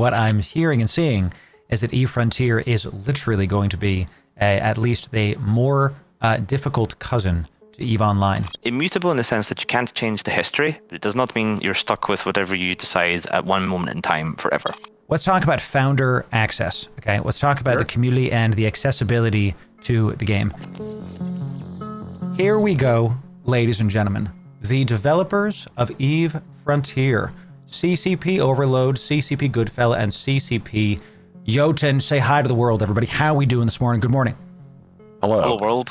What I'm hearing and seeing is that Eve Frontier is literally going to be at least the more difficult cousin to EVE Online. Immutable in the sense that you can't change the history, but it does not mean you're stuck with whatever you decide at one moment in time forever. Let's talk about founder access, okay? Let's talk about the community and the accessibility to the game. Here we go, ladies and gentlemen. The developers of EVE Frontier, CCP Overload, CCP Goodfella, and CCP Jotun. Say hi to the world, everybody. How are we doing this morning? Good morning. Hello. Hello, world.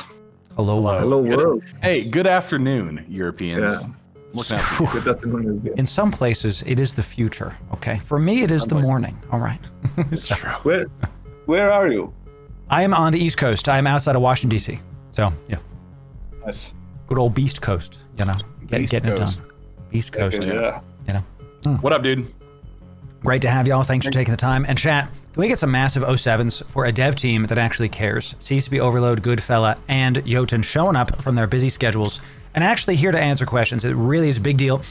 Hello, world. Hello, world. Hey, good afternoon, Europeans. Yeah. Good afternoon. In some places, it is the future, okay? For me, it is the morning, all right? It's true. Where are you? I am on the East Coast. I am outside of Washington, D.C. So, yeah. Nice. Good old Beast Coast, you know? Getting it done. East Coast, Yeah. you know? What up, dude? Great to have y'all. Thanks for taking the time. And chat, can we get some massive 07s for a dev team that actually cares? CCP Overload, Goodfella, and Jotun showing up from their busy schedules and actually here to answer questions. It really is a big deal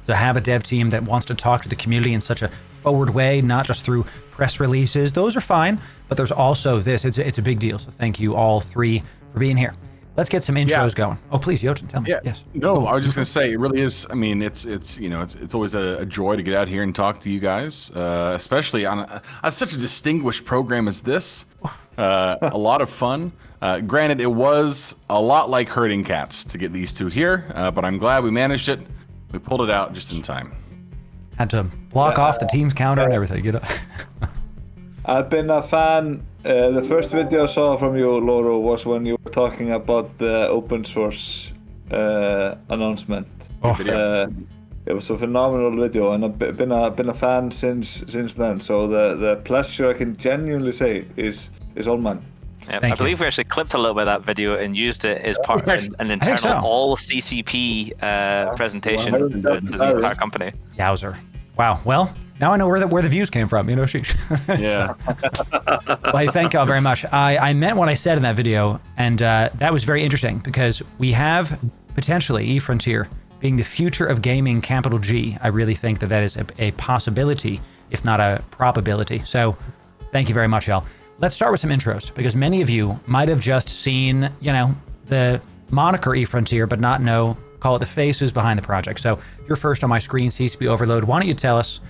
to have a dev team that wants to talk to the community in such a forward way, not just through press releases. Those are fine, but there's also this. It's a big deal. So thank you all three for being here. Let's get some intros going. Oh, please, Jotun, tell me. Yeah. Yes. No, I was just gonna say it really is. I mean, it's always a joy to get out here and talk to you guys, especially on such a distinguished program as this. A lot of fun. Granted, it was a lot like herding cats to get these two here, but I'm glad we managed it. We pulled it out just in time. Had to block off the team's counter and everything, you know. I've been a fan. The first video I saw from you, Loru, was when you were talking about the open source announcement. It was a phenomenal video, and I've been a fan since then. So the pleasure, I can genuinely say, is all mine. Yep. I believe we actually clipped a little bit of that video and used it as part of an internal all CCP presentation to the entire company. Yowzer. Wow. Well, now I know where the views came from, you know. Yeah. Well, I thank y'all very much. I meant what I said in that video, and that was very interesting because we have potentially EVE Frontier being the future of gaming, capital G. I really think that is a possibility, if not a probability. So thank you very much, y'all. Let's start with some intros, because many of you might have just seen, you know, the moniker EVE Frontier, but not know, call it the faces behind the project. So you're first on my screen, CCP Overload. Why don't you tell us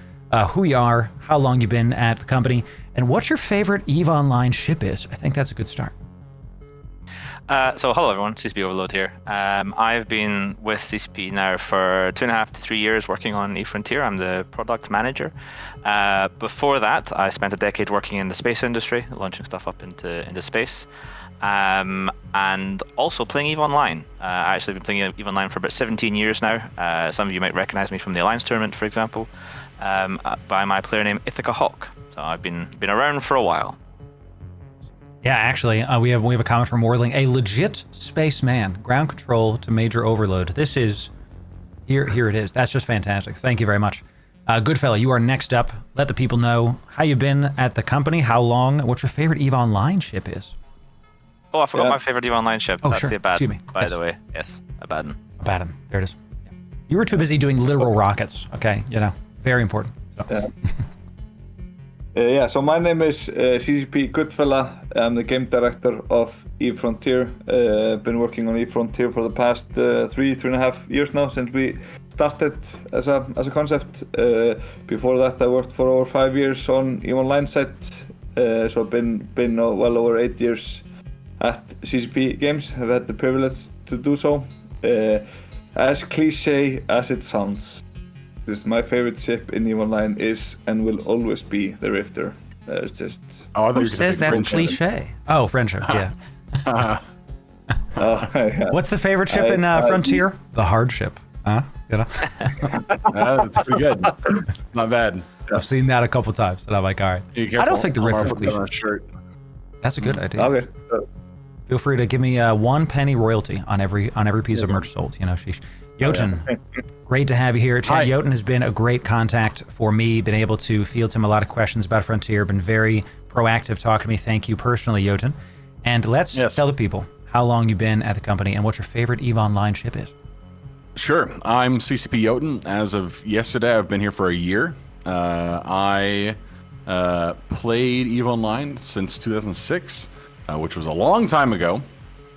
who you are, how long you've been at the company, and what your favorite EVE Online ship is? I think that's a good start. So hello everyone, CCP Overload here. I've been with CCP now for 2.5 to 3 years working on EVE Frontier. I'm the product manager. Before that, I spent a decade working in the space industry, launching stuff up into space, and also playing EVE Online. I actually been playing EVE Online for about 17 years now. Some of you might recognize me from the Alliance tournament, for example, by my player name Ithaca Hawk. So I've been around for a while. Yeah, actually, we have a comment from Wardling. A legit spaceman, ground control to major overload. This is here it is. That's just fantastic. Thank you very much. Goodfella, you are next up. Let the people know how you've been at the company, how long, what your favorite EVE Online ship is. Oh, I forgot my favorite EVE Online ship. Oh, that's sure. the Abaddon, Excuse me. by the way. Yes, Abaddon. Abaddon. There it is. Yeah. You were too busy doing literal rockets. Okay, you know, very important. So. Yeah, so my name is CCP Goodfella. I'm the game director of EVE Frontier. Been working on EVE Frontier for the past 3.5 years now, since we started as a concept. Before that, I worked for over 5 years on EVE Online site. So I've been well over 8 years at CCP Games. I've had the privilege to do so. As cliche as it sounds, my favorite ship in EVE Online is and will always be the Rifter. It's just... Who says that's cliche? Oh, friendship, yeah. Yeah. What's the favorite ship in Frontier? The hardship. Huh? You know? That's pretty good. It's not bad. I've seen that a couple times, and I'm like, all right. I don't think the Rifter's cliche. That's a good idea. Okay. Feel free to give me 1 penny royalty on every piece of merch sold. You know, sheesh. Jotun, great to have you here. Jotun has been a great contact for me, been able to field him a lot of questions about Frontier, been very proactive talking to me. Thank you personally, Jotun. And let's tell the people how long you've been at the company and what your favorite EVE Online ship is. Sure. I'm CCP Jotun. As of yesterday, I've been here for a year. I played EVE Online since 2006, which was a long time ago.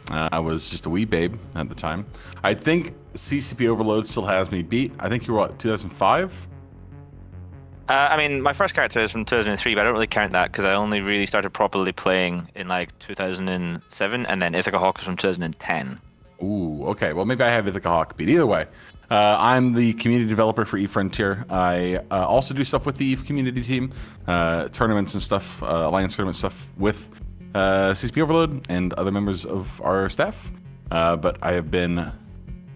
I was just a wee babe at the time. I think CCP Overload still has me beat. I think you were, what, 2005? I mean, my first character is from 2003, but I don't really count that because I only really started properly playing in like 2007, and then Ithaca Hawk is from 2010. Ooh, okay. Well, maybe I have Ithaca Hawk beat. Either way, I'm the community developer for EVE Frontier. I also do stuff with the EVE community team, tournaments and stuff, alliance tournament stuff with CCP Overload and other members of our staff. But I have been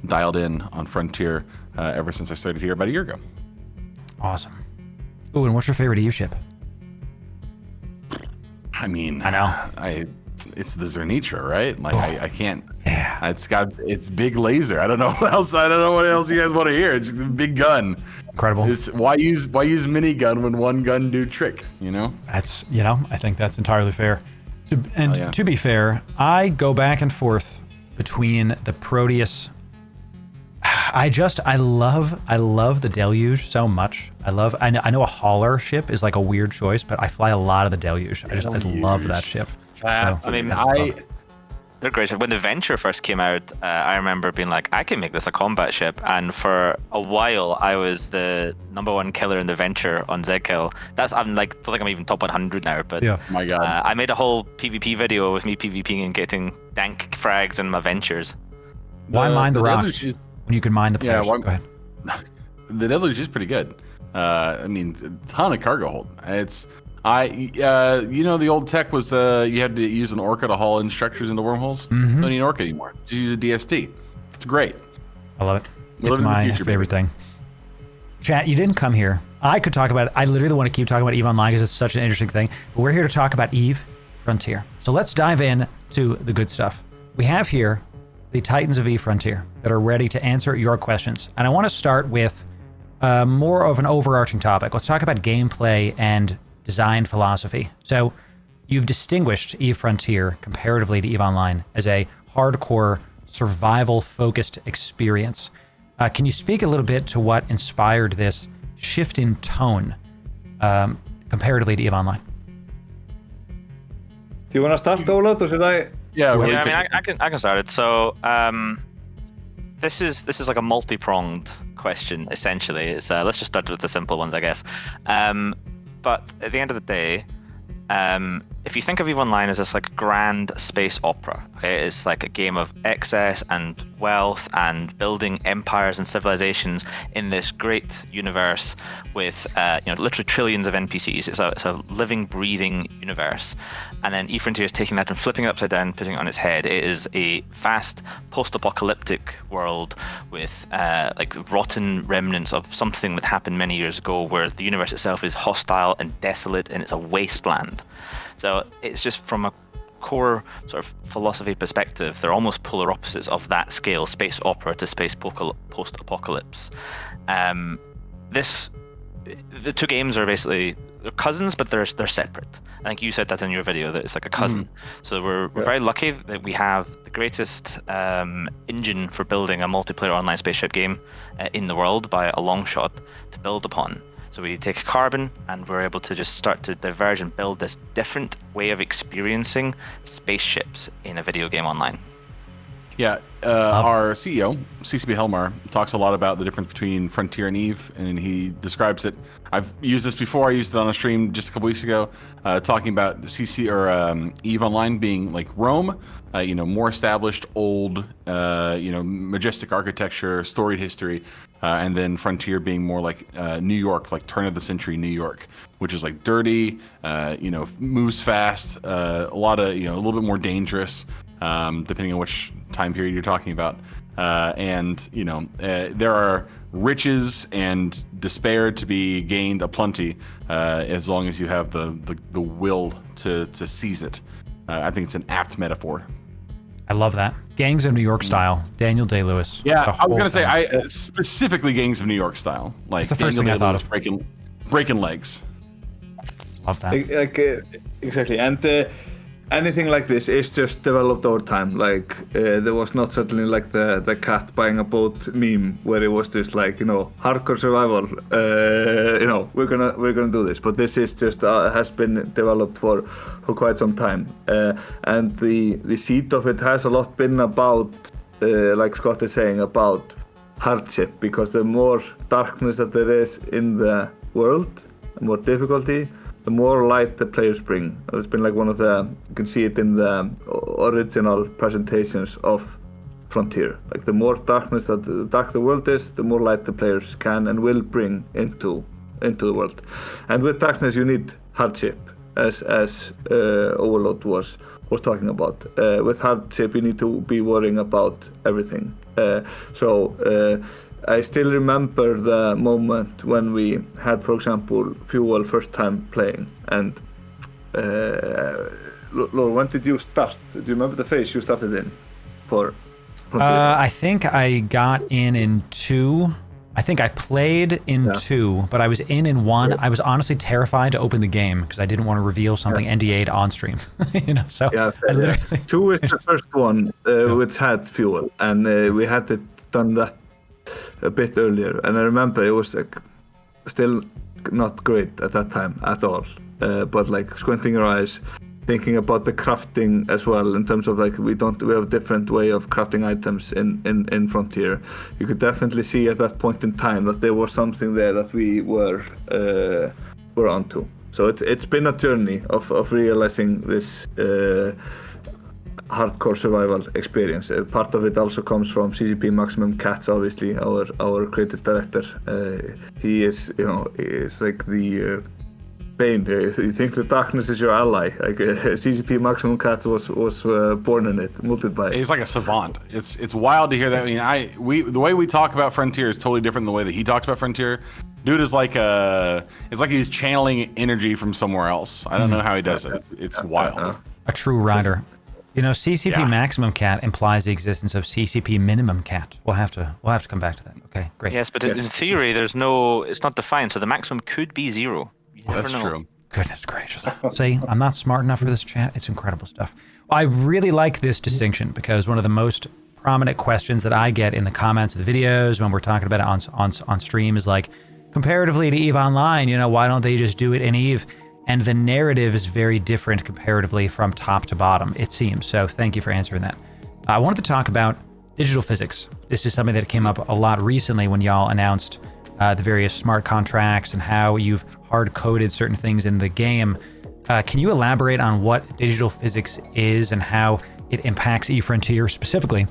dialed in on Frontier ever since I started here about a year ago. Awesome. Ooh, and what's your favorite EVE ship? I mean, I know. It's the Zernitra, right? Like I can't. Yeah. It's big laser. I don't know what else. I don't know what else you guys want to hear. It's a big gun. Incredible. Why use minigun when one gun do trick? You know. That's I think that's entirely fair. To be fair, I go back and forth between the Proteus. I love the Deluge so much. I know a hauler ship is like a weird choice, but I fly a lot of the Deluge. I love that ship. I mean, they're great. When the Venture first came out, I remember being like, I can make this a combat ship. And for a while, I was the #1 killer in the Venture on Zkill. I'm like, don't think I'm even top 100 now. But yeah, my God, I made a whole PvP video with me PvPing and getting dank frags in my Ventures. Why mine the rocks when you can mine the players? Yeah, go ahead. The Deluge is pretty good. I mean, a ton of cargo hold. The old tech was you had to use an Orca to haul in structures into wormholes. Mm-hmm. Don't need an Orca anymore. Just use a DST. It's great. I love it. It's my favorite thing. Chat, you didn't come here. I could talk about it. I literally want to keep talking about EVE Online because it's such an interesting thing. But we're here to talk about EVE Frontier. So let's dive in to the good stuff. We have here the Titans of EVE Frontier that are ready to answer your questions. And I want to start with more of an overarching topic. Let's talk about gameplay and design philosophy. So you've distinguished EVE Frontier comparatively to EVE Online as a hardcore survival-focused experience. Can you speak a little bit to what inspired this shift in tone comparatively to EVE Online? Do you want to start, Ola, or should I? Yeah, I mean, I can start it. So this is like a multi-pronged question essentially. It's let's just start with the simple ones, I guess. But at the end of the day, if you think of EVE Online as this like grand space opera, okay, it's like a game of excess and wealth and building empires and civilizations in this great universe with literally trillions of NPCs. It's a living, breathing universe. And then EVE Frontier is taking that and flipping it upside down, putting it on its head. It is a vast post-apocalyptic world with like rotten remnants of something that happened many years ago, where the universe itself is hostile and desolate and it's a wasteland. So it's just from a core sort of philosophy perspective, they're almost polar opposites of that scale, space opera to space post-apocalypse. The two games are basically, they're cousins, but they're separate. I think you said that in your video, that it's like a cousin. So we're very lucky that we have the greatest engine for building a multiplayer online spaceship game in the world by a long shot to build upon. So we take Carbon and we're able to just start to diverge and build this different way of experiencing spaceships in a video game online. Yeah, our CEO, CCP Helmar, talks a lot about the difference between Frontier and EVE, and he describes it. I've used this before. I used it on a stream just a couple weeks ago, talking about EVE Online being like Rome, more established, old, majestic architecture, storied history, and then Frontier being more like New York, like turn of the century New York, which is like dirty, moves fast, a little bit more dangerous, depending on which time period you're talking about. There are riches and despair to be gained aplenty, as long as you have the will to seize it. I think it's an apt metaphor. I love that. Gangs of New York style. Daniel Day-Lewis. Yeah, I was gonna say specifically Gangs of New York style. Like it's the first thing I thought of. Breaking legs. Love that. Exactly, and anything like this is just developed over time. Like there was not suddenly like the cat buying a boat meme where it was just like, you know, hardcore survival. You know, we're gonna do this. But this is just has been developed for quite some time. And the seed of it has a lot been about, like Scott is saying, about hardship, because the more darkness that there is in the world, the more difficulty, the more light the players bring. It's been like one of the, you can see it in the original presentations of Frontier. Like the more darkness that the dark the world is, the more light the players can and will bring into the world. And with darkness you need hardship, as Overload was talking about. With hardship you need to be worrying about everything. I still remember the moment when we had, for example, Fuel first time playing. And Loru, when did you start? Do you remember the phase you started in for Frontier? I think I got in 2. I think I played in 2, but I was in 1. I was honestly terrified to open the game because I didn't want to reveal something NDA'd on stream. You know, so yeah, I literally... 2 is the first one which had Fuel, and we had done that a bit earlier. And I remember it was like still not great at that time at all. But like squinting your eyes, thinking about the crafting as well, in terms of like we have a different way of crafting items in Frontier. You could definitely see at that point in time that there was something there that we were onto. So it's been a journey of realizing this hardcore survival experience. Part of it also comes from CCP Maximum Cats, obviously, our creative director. He is, you know, is like the Bane. You think the darkness is your ally. Like CCP Maximum Cats was born in it, multiplied. He's like a savant. It's wild to hear that. I mean, the way we talk about Frontier is totally different than the way that he talks about Frontier. Dude is like it's like he's channeling energy from somewhere else. I don't know how he does it. It's wild. A true rider. You know, CCP Maximum Cat implies the existence of CCP Minimum Cat. We'll have to come back to that. Okay, great. Yes, but in theory, it's not defined, so the maximum could be 0. That's true. Goodness gracious. See, I'm not smart enough for this chat. It's incredible stuff. I really like this distinction because one of the most prominent questions that I get in the comments of the videos when we're talking about it on stream is like, comparatively to EVE Online, you know, why don't they just do it in EVE? And the narrative is very different comparatively from top to bottom, it seems. So thank you for answering that. I wanted to talk about digital physics. This is something that came up a lot recently when y'all announced the various smart contracts and how you've hard-coded certain things in the game. Can you elaborate on what digital physics is and how it impacts eFrontier specifically?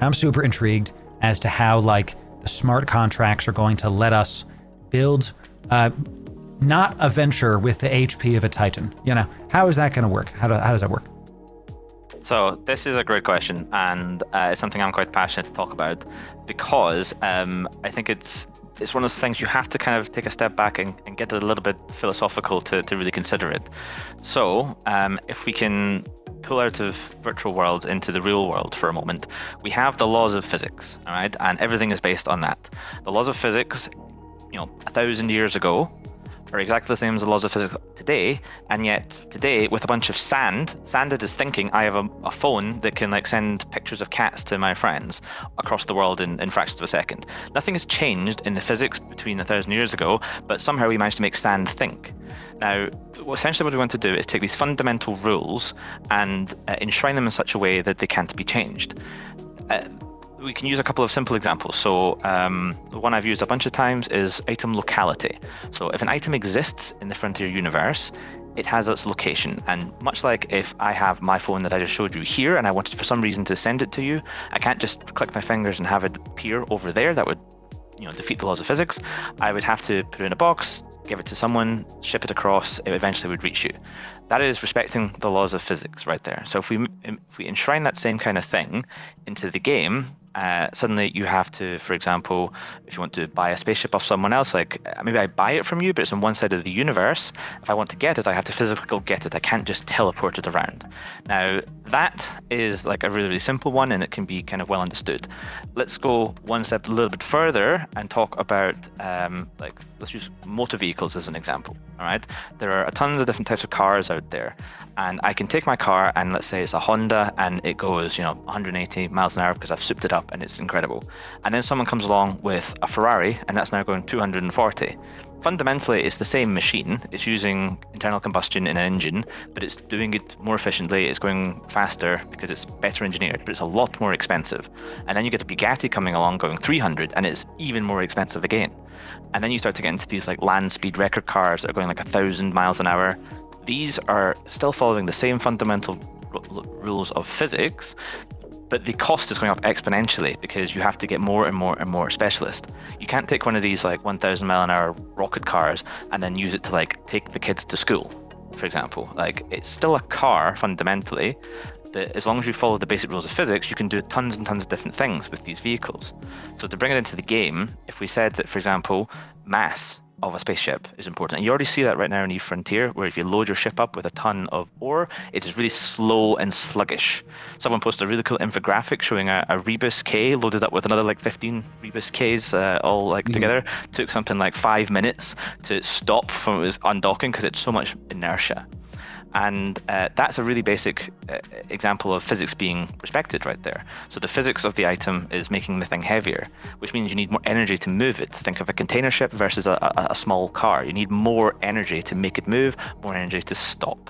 I'm super intrigued as to how like the smart contracts are going to let us build not a venture with the HP of a Titan. You know, how is that going to work? How does that work? So this is a great question, and it's something I'm quite passionate to talk about because I think it's one of those things you have to kind of take a step back and get a little bit philosophical to really consider it. So if we can pull out of virtual worlds into the real world for a moment, we have the laws of physics, all right, and everything is based on that. The laws of physics, you know, 1,000 years ago are exactly the same as the laws of physics today, and yet today with a bunch of sand that is thinking, I have a phone that can like send pictures of cats to my friends across the world in fractions of a second. Nothing has changed in the physics between 1,000 years ago, but somehow we managed to make sand think. Now, essentially what we want to do is take these fundamental rules and enshrine them in such a way that they can't be changed. We can use a couple of simple examples. So the one I've used a bunch of times is item locality. So if an item exists in the Frontier universe, it has its location. And much like if I have my phone that I just showed you here and I wanted for some reason to send it to you, I can't just click my fingers and have it appear over there. That would, you know, defeat the laws of physics. I would have to put it in a box, give it to someone, ship it across, it eventually would reach you. That is respecting the laws of physics right there. So if we enshrine that same kind of thing into the game, suddenly you have to, for example, if you want to buy a spaceship off someone else, like maybe I buy it from you, but it's on one side of the universe. If I want to get it, I have to physically go get it. I can't just teleport it around. Now, that is like a really, really simple one, and it can be kind of well understood. Let's go one step a little bit further and talk about, let's use motor vehicles as an example. All right, there are tons of different types of cars out there, and I can take my car and let's say it's a Honda and it goes 180 miles an hour because I've souped it up and it's incredible. And then someone comes along with a Ferrari and that's now going 240. Fundamentally, it's the same machine. It's using internal combustion in an engine, but it's doing it more efficiently. It's going faster because it's better engineered, but it's a lot more expensive. And then you get a Bugatti coming along going 300 and it's even more expensive again. And then you start to get into these like land speed record cars that are going like 1,000 miles an hour. These are still following the same fundamental rules of physics, but the cost is going up exponentially because you have to get more and more and more specialist. You can't take one of these like 1,000 mile an hour rocket cars and then use it to like take the kids to school, for example. Like it's still a car fundamentally, but as long as you follow the basic rules of physics, you can do tons and tons of different things with these vehicles. So to bring it into the game, if we said that, for example, mass of a spaceship is important. And you already see that right now in Frontier, where if you load your ship up with a ton of ore, it is really slow and sluggish. Someone posted a really cool infographic showing a Rebus K loaded up with another like 15 Rebus Ks all like together. Took something like 5 minutes to stop from it was undocking because it's so much inertia. And that's a really basic example of physics being respected right there. So the physics of the item is making the thing heavier, which means you need more energy to move it. Think of a container ship versus a small car. You need more energy to make it move, more energy to stop.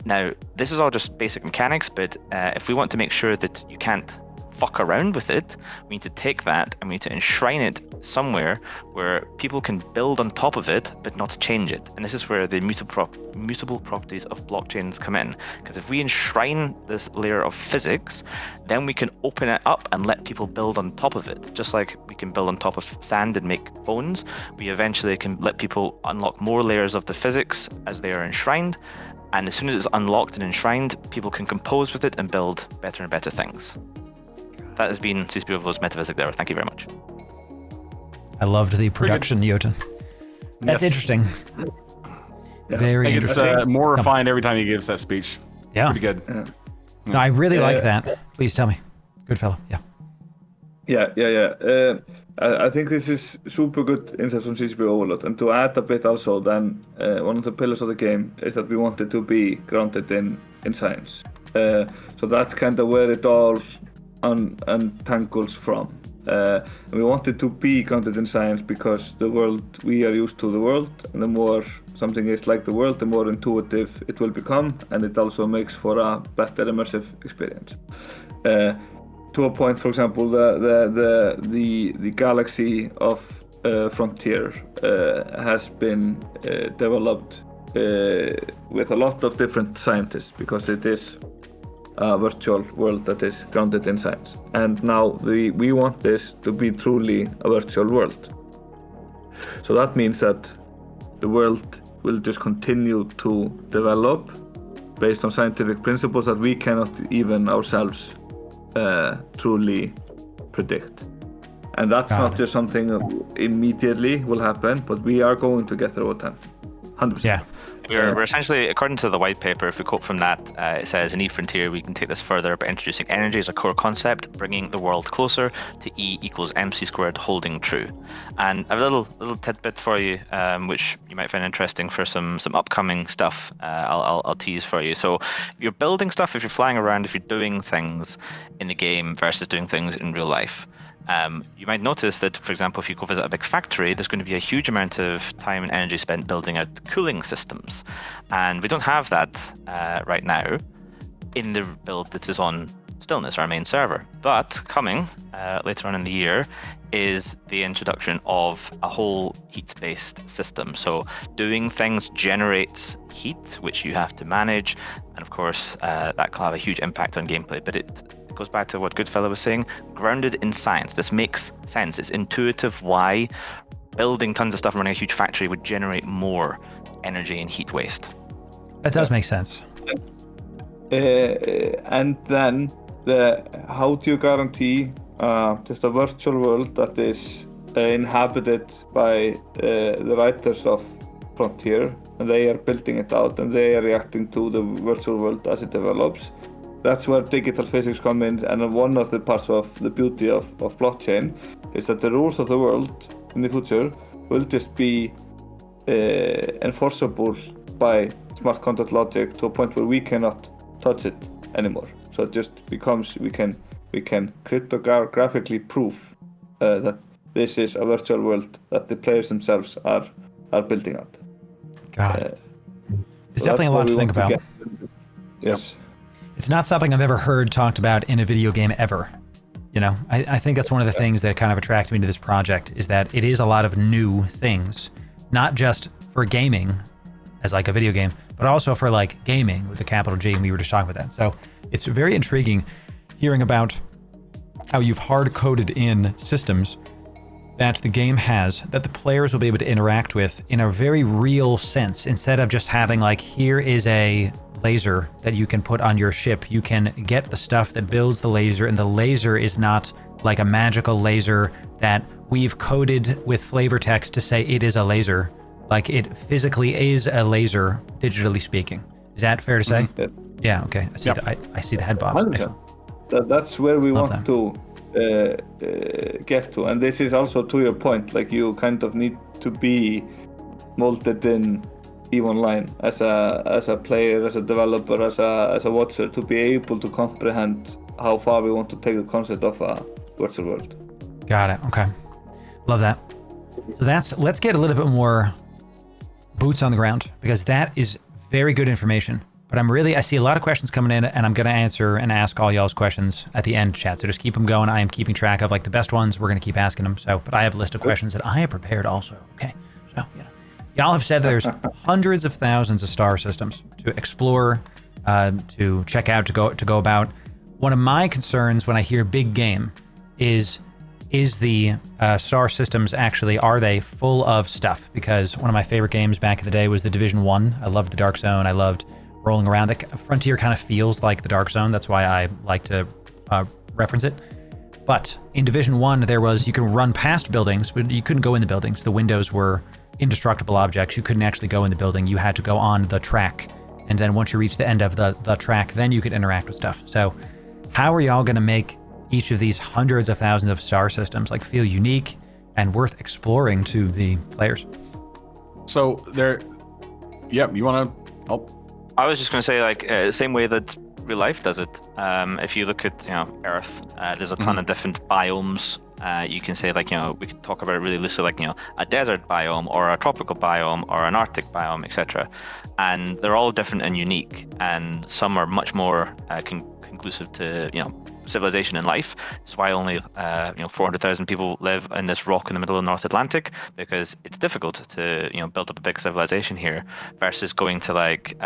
Now, this is all just basic mechanics, but if we want to make sure that you can't fuck around with it, we need to take that and we need to enshrine it somewhere where people can build on top of it but not change it. And this is where the mutable properties of blockchains come in, because if we enshrine this layer of physics, then we can open it up and let people build on top of it. Just like we can build on top of sand and make bones, we eventually can let people unlock more layers of the physics as they are enshrined. And as soon as it's unlocked and enshrined, people can compose with it and build better and better things. That has been CCP Overload's Metaphysic there. Thank you very much. I loved the production, Jotun. That's interesting. Yeah. Very interesting. It's more refined every time he gives that speech. Yeah. Pretty good. Yeah. No, I really like that. Please tell me. Good fellow. Yeah. I think this is super good insight from CCP Overload. And to add a bit also, then one of the pillars of the game is that we want it to be grounded in science. So that's kind of where it all untangles from. And we want it to be grounded in science because the world, we are used to the world, and the more something is like the world, the more intuitive it will become, and it also makes for a better immersive experience. To a point, for example, the galaxy of Frontier has been developed with a lot of different scientists because it is a virtual world that is grounded in science. And now we want this to be truly a virtual world. So that means that the world will just continue to develop based on scientific principles that we cannot even ourselves truly predict. And that's not just something that immediately will happen, but we are going to get there over time. 100%. Yeah. We're essentially, according to the white paper, if we quote from that, it says, in E-Frontier, we can take this further by introducing energy as a core concept, bringing the world closer to E equals MC squared holding true. And I have a little tidbit for you, which you might find interesting for some upcoming stuff. I'll tease for you. So if you're building stuff, if you're flying around, if you're doing things in the game versus doing things in real life, you might notice that, for example, if you go visit a big factory, there's going to be a huge amount of time and energy spent building out cooling systems. And we don't have that right now in the build that is on Stillness, our main server. But coming later on in the year is the introduction of a whole heat-based system. So doing things generates heat, which you have to manage. And of course, that can have a huge impact on gameplay. But it goes back to what Goodfellow was saying, grounded in science. This makes sense. It's intuitive why building tons of stuff and running a huge factory would generate more energy and heat waste. That does make sense. And then how do you guarantee just a virtual world that is inhabited by the writers of Frontier, and they are building it out and they are reacting to the virtual world as it develops. That's where digital physics come in, and one of the parts of the beauty of blockchain is that the rules of the world in the future will just be enforceable by smart contract logic to a point where we cannot touch it anymore. So it just becomes we can cryptographically prove that this is a virtual world that the players themselves are building out. Got it. It's definitely a lot to think about. Yes. It's not something I've ever heard talked about in a video game ever. You know, I think that's one of the things that kind of attracted me to this project, is that it is a lot of new things, not just for gaming as like a video game, but also for like gaming with a capital G, and we were just talking about that. So it's very intriguing hearing about how you've hard-coded in systems that the game has that the players will be able to interact with in a very real sense, instead of just having like, here is a laser that you can put on your ship. You can get the stuff that builds the laser, and the laser is not like a magical laser that we've coded with flavor text to say it is a laser. Like, it physically is a laser, digitally speaking. Is that fair to say? Mm-hmm. Yeah, okay. I see, I see the head bobs. That's where we Love want to get to, and this is also to your point, like, you kind of need to be molded in EVE Online as a player, as a developer, as a watcher, to be able to comprehend how far we want to take the concept of a virtual world. Got it. Okay, love that. So let's get a little bit more boots on the ground, because that is very good information. But I see a lot of questions coming in, and I'm going to answer and ask all y'all's questions at the end, chat. So just keep them going. I am keeping track of like the best ones. We're going to keep asking them. But I have a list of questions that I have prepared also. Okay. So, y'all have said there's hundreds of thousands of star systems to explore, to check out, to go about. One of my concerns when I hear big game is the star systems actually, are they full of stuff? Because one of my favorite games back in the day was the Division 1. I loved the Dark Zone. I loved rolling around. The Frontier kind of feels like the Dark Zone. That's why I like to reference it. But in Division 1, you can run past buildings, but you couldn't go in the buildings. The windows were indestructible objects. You couldn't actually go in the building. You had to go on the track. And then once you reach the end of the track, then you could interact with stuff. So how are y'all going to make each of these hundreds of thousands of star systems like feel unique and worth exploring to the players? So you want to help? I was just going to say, like, same way that real life does it. If you look at Earth, there's a ton of different biomes. You can say, like, we could talk about it really loosely, like, a desert biome or a tropical biome or an Arctic biome, etc. And they're all different and unique, and some are much more conclusive to civilization and life. That's why only 400,000 people live in this rock in the middle of the North Atlantic, because it's difficult to build up a big civilization here, versus going to like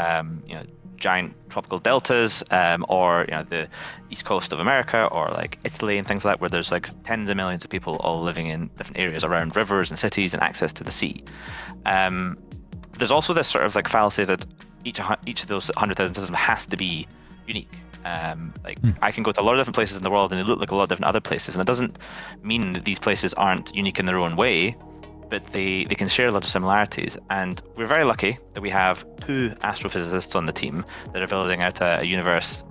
giant tropical deltas, or the east coast of America, or like Italy and things like that, where there's like tens of millions of people all living in different areas around rivers and cities and access to the sea. There's also this sort of like fallacy that each of those 100,000 systems has to be unique. I can go to a lot of different places in the world and they look like a lot of different other places, and it doesn't mean that these places aren't unique in their own way, but they can share a lot of similarities. And we're very lucky that we have 2 astrophysicists on the team that are building out a universe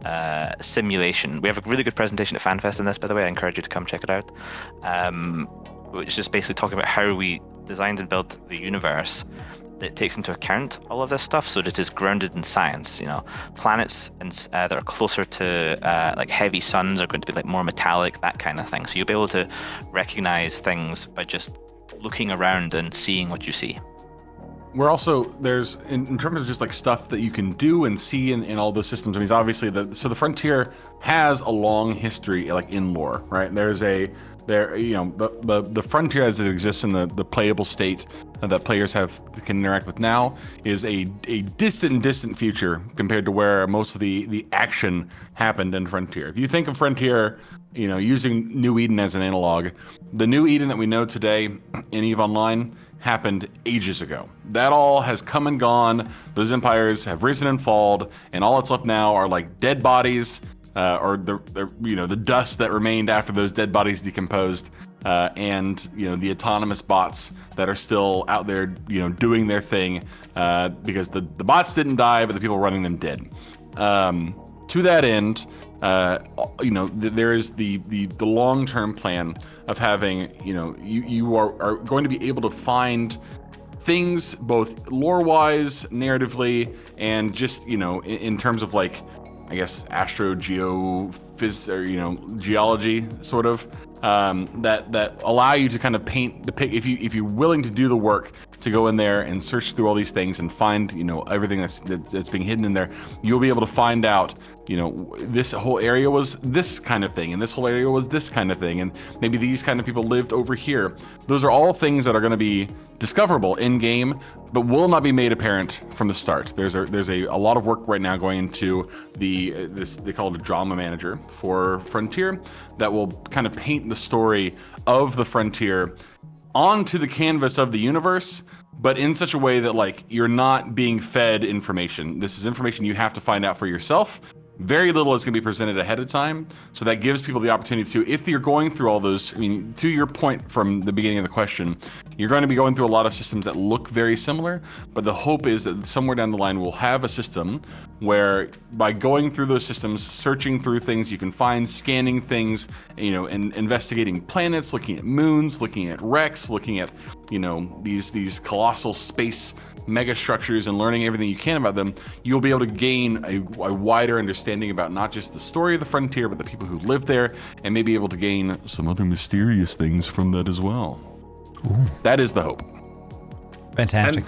simulation. We have a really good presentation at FanFest on this, by the way. I encourage you to come check it out. Which is just basically talking about how we designed and built the universe that takes into account all of this stuff, so that it is grounded in science. Planets that are closer to like heavy suns are going to be like more metallic, that kind of thing. So you'll be able to recognize things by just looking around and seeing what you see. We're also, there's in terms of just like stuff that you can do and see in all those systems. I mean, obviously the Frontier has a long history, like in lore, right? The Frontier as it exists in the playable state that players can interact with now is a distant future compared to where most of the action happened in Frontier. If you think of Frontier, using New Eden as an analog, the New Eden that we know today in EVE Online happened ages ago. That all has come and gone. Those empires have risen and fallen, and all that's left now are like dead bodies, or the dust that remained after those dead bodies decomposed, and the autonomous bots that are still out there, doing their thing, because the bots didn't die, but the people running them did. To that end, there is the long-term plan of having, you are going to be able to find things both lore-wise, narratively, and just, in terms of like, I guess, geology, sort of, that allow you to kind of paint the pic. If you're willing to do the work to go in there and search through all these things and find, everything that's being hidden in there, you'll be able to find out, this whole area was this kind of thing, and this whole area was this kind of thing, and maybe these kind of people lived over here. Those are all things that are going to be discoverable in game, but will not be made apparent from the start. There's a lot of work right now going into they call it a drama manager for Frontier that will kind of paint the story of the Frontier onto the canvas of the universe, but in such a way that like you're not being fed information. This is information you have to find out for yourself. Very little is going to be presented ahead of time, so that gives people the opportunity to, if you're going through all those, to your point from the beginning of the question, you're going to be going through a lot of systems that look very similar, but the hope is that somewhere down the line we'll have a system where by going through those systems, searching through things you can find, scanning things, and investigating planets, looking at moons, looking at wrecks, looking at, these colossal space megastructures and learning everything you can about them, you'll be able to gain a wider understanding about not just the story of the Frontier, but the people who live there, and maybe able to gain some other mysterious things from that as well. Ooh. That is the hope. Fantastic.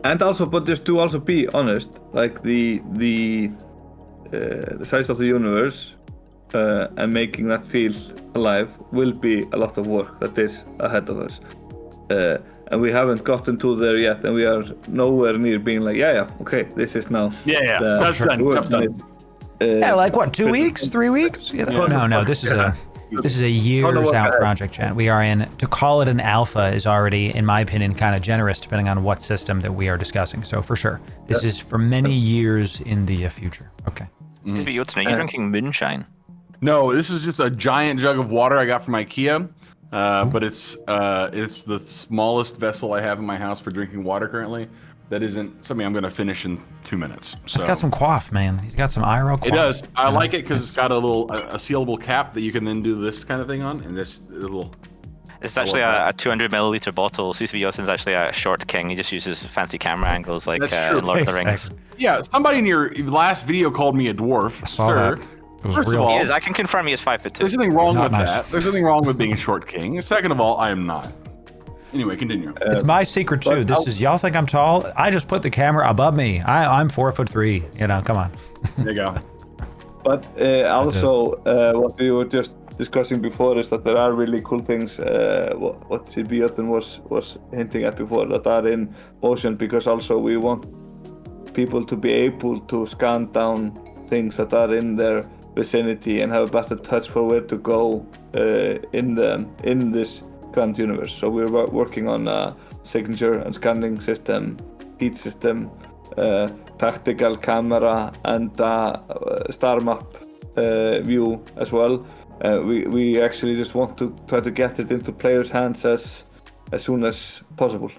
And also, but just to also be honest, like the size of the universe and making that feel alive will be a lot of work that is ahead of us. And we haven't gotten to there yet, and we are nowhere near being like, okay, this is now. That's done. Like what, 2 weeks, 3 weeks? No, this is a years out project, Chan. We are in, to call it an alpha is already, in my opinion, kind of generous, depending on what system that we are discussing. So for sure, this is for many years in the future. Okay. Are you drinking moonshine? No, this is just a giant jug of water I got from IKEA. But it's the smallest vessel I have in my house for drinking water currently. That isn't something I'm going to finish in 2 minutes. So. It's got some quaff, man. He's got some IRO quaff. It does. I like it because it's got a sealable cap that you can then do this kind of thing on, and this little. It's actually a 200 milliliter bottle. CCP Yothin's actually a short king. He just uses fancy camera angles like in Lord of the Rings. Yeah, somebody in your last video called me a dwarf, sir. First of all, he is. I can confirm he is 5'2". There's nothing wrong with that. There's nothing wrong with being a short king. Second of all, I am not. Anyway, continue. It's my secret too. Y'all think I'm tall? I just put the camera above me. I'm 4'3". Come on. There you go. But also, what we were just discussing before is that there are really cool things. What CB Yothin was hinting at before that are in motion, because also we want people to be able to scan down things that are in their vicinity and have a better touch for where to go in this grand universe. So we're working on a signature and scanning system, heat system, tactical camera, and star map view as well. We actually just want to try to get it into players' hands as soon as possible.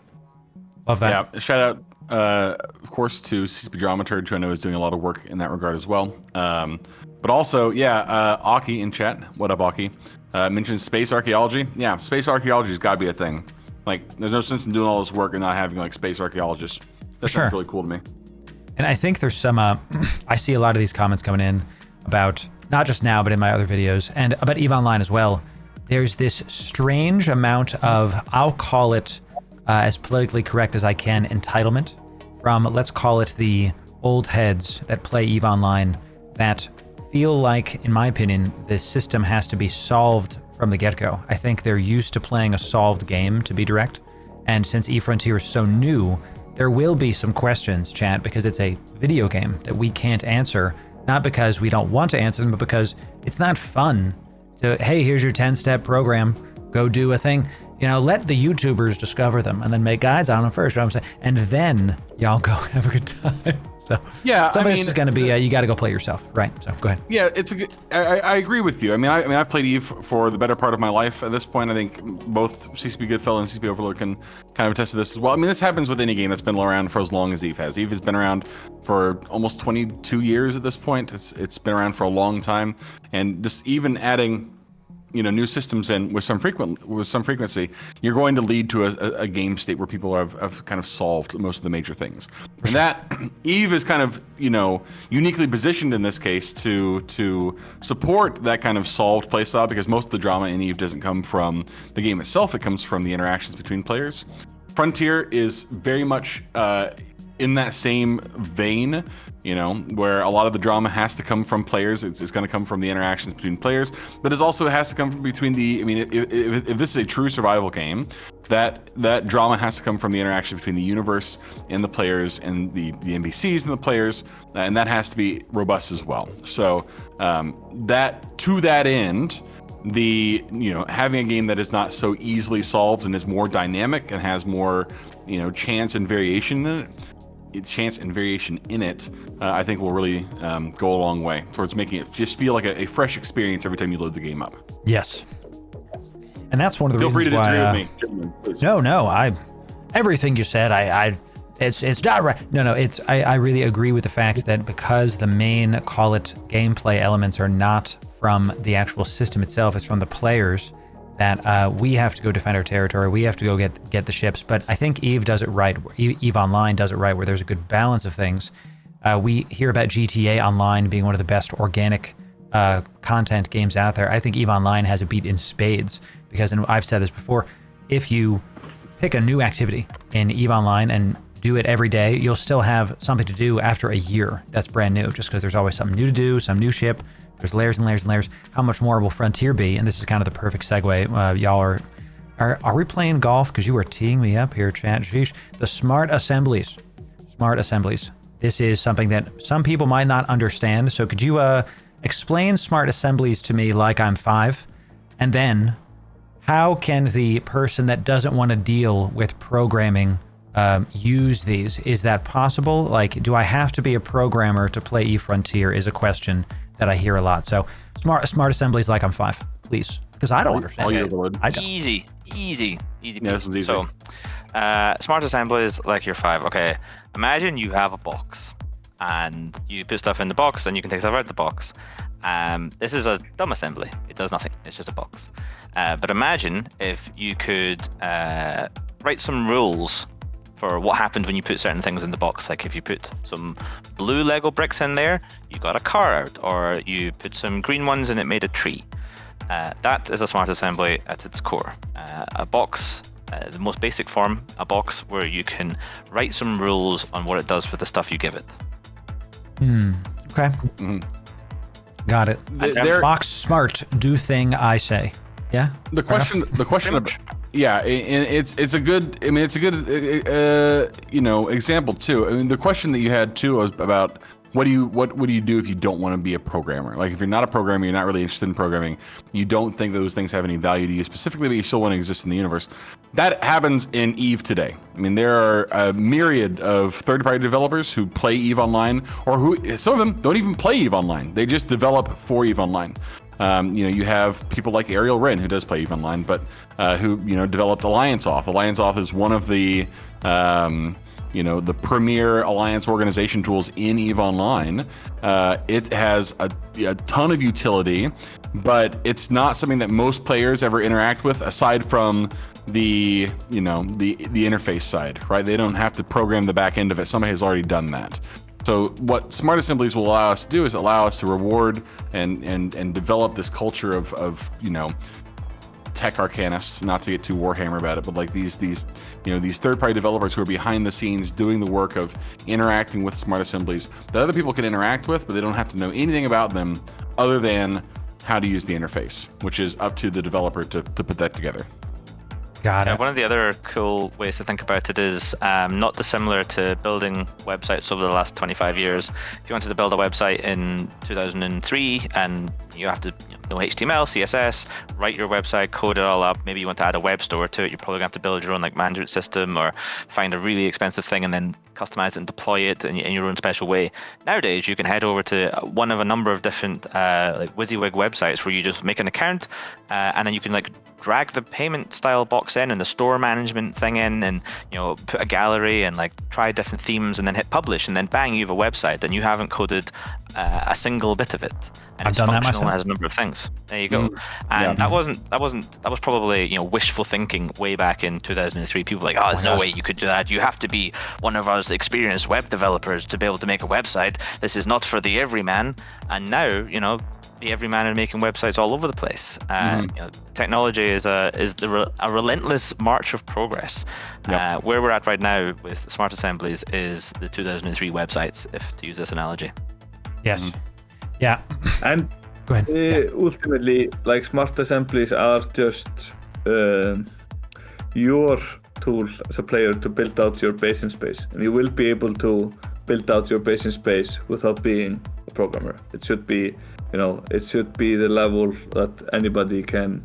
Love that. Yeah, shout out of course to CCP Dramaturge, who I know is doing a lot of work in that regard as well. But also, Aki in chat, what up, Aki? Mentioned space archaeology. Yeah, space archaeology's got to be a thing. Like, there's no sense in doing all this work and not having like space archaeologists. That sounds really cool to me. And I think there's some, I see a lot of these comments coming in about, not just now, but in my other videos, and about EVE Online as well. There's this strange amount of, I'll call it as politically correct as I can, entitlement from, let's call it the old heads that play EVE Online, that feel like, in my opinion, this system has to be solved from the get-go. I think they're used to playing a solved game, to be direct. And since eFrontier is so new, there will be some questions, chat, because it's a video game that we can't answer, not because we don't want to answer them, but because it's not fun to, hey, here's your 10-step program. go do a thing. Let the YouTubers discover them and then make guides on them first. You know what I'm saying? And then y'all go have a good time. So yeah, some of this is going to be you got to go play yourself, right? So go ahead. Yeah, it's a good. I agree with you. I've played Eve for the better part of my life. At this point, I think both CCP Goodfellow and CCP Overlord can kind of attest to this as well. This happens with any game that's been around for as long as Eve has. Eve has been around for almost 22 years at this point. It's been around for a long time, and just even adding new systems in with some frequency, you're going to lead to a game state where people have kind of solved most of the major things. And that Eve is kind of uniquely positioned in this case to support that kind of solved playstyle, because most of the drama in Eve doesn't come from the game itself; it comes from the interactions between players. Frontier is very much in that same vein, where a lot of the drama has to come from players. It's going to come from the interactions between players, but it also has to come from between if this is a true survival game, that drama has to come from the interaction between the universe and the players and the NPCs and the players, and that has to be robust as well. So that to that end, having a game that is not so easily solved and is more dynamic and has more chance and variation in it, I think will really go a long way towards making it just feel like a fresh experience every time you load the game up. Yes. And that's one of the reasons why. Feel free to disagree with me. No, everything you said, it's not right. No, I really agree with the fact that because the main, call it gameplay elements, are not from the actual system itself, it's from the players, that we have to go defend our territory, we have to go get the ships. But I think Eve does it right. Eve Online does it right, where there's a good balance of things. We hear about GTA Online being one of the best organic content games out there. I think Eve Online has a beat in spades, because, and I've said this before, if you pick a new activity in Eve Online and do it every day, you'll still have something to do after a year that's brand new, just because there's always something new to do, some new ship. There's layers and layers and layers. How much more will Frontier be? And this is kind of the perfect segue. Y'all are we playing golf? Because you are teeing me up here, chat. Sheesh. The smart assemblies. Smart assemblies. This is something that some people might not understand. So could you explain smart assemblies to me like I'm 5? And then how can the person that doesn't want to deal with programming use these? Is that possible? Like, do I have to be a programmer to play eFrontier is a question that I hear a lot. So smart assemblies like I'm 5, please, because I don't understand. Easy. Yeah, this is easy. So smart assemblies like you're 5. Okay, imagine you have a box and you put stuff in the box and you can take stuff out of the box. This is a dumb assembly. It does nothing. It's just a box. But imagine if you could write some rules for what happened when you put certain things in the box. Like if you put some blue Lego bricks in there, you got a car out, or you put some green ones and it made a tree. That is a smart assembly at its core. A box, the most basic form, a box where you can write some rules on what it does with the stuff you give it. Okay. Got it. Box smart, do thing I say. Yeah. The question of, yeah, and it's a good. It's a good example too. The question that you had too was about what do you do if you don't want to be a programmer? Like if you're not a programmer, you're not really interested in programming, you don't think those things have any value to you specifically, but you still want to exist in the universe. That happens in Eve today. There are a myriad of third-party developers who play Eve Online, or who some of them don't even play Eve Online. They just develop for Eve Online. You have people like Ariel Wren, who does play Eve Online, but who developed Alliance Auth. Alliance Auth is one of the the premier alliance organization tools in EVE Online. It has a ton of utility, but it's not something that most players ever interact with, aside from the interface side, right? They don't have to program the back end of it. Somebody has already done that. So what smart assemblies will allow us to do is allow us to reward and develop this culture of tech arcanists, not to get too Warhammer about it, but like these third-party developers who are behind the scenes doing the work of interacting with smart assemblies that other people can interact with, but they don't have to know anything about them other than how to use the interface, which is up to the developer to put that together. Got it. One of the other cool ways to think about it is not dissimilar to building websites over the last 25 years. If you wanted to build a website in 2003 and you have to know HTML, CSS, write your website, code it all up. Maybe you want to add a web store to it. You're probably going to have to build your own like management system or find a really expensive thing and then customize it and deploy it in your own special way. Nowadays, you can head over to one of a number of different like WYSIWYG websites where you just make an account and then you can like drag the payment style box in and the store management thing in, and put a gallery and like try different themes and then hit publish, and then bang, you have a website and you haven't coded a single bit of it. And I've it's done that functional myself. and has a number of things. There you go. And that was probably wishful thinking way back in 2003. People were like, there's no way you could do that. You have to be one of us experienced web developers to be able to make a website. This is not for the everyman. And now, the everyman are making websites all over the place. Technology is a relentless march of progress. Yep. Where we're at right now with smart assemblies is the 2003 websites, if to use this analogy. Yes. Yeah. And Go ahead. ultimately, like smart assemblies are just your tool as a player to build out your base in space, and you will be able to build out your base in space without being a programmer. It should be, it should be the level that anybody can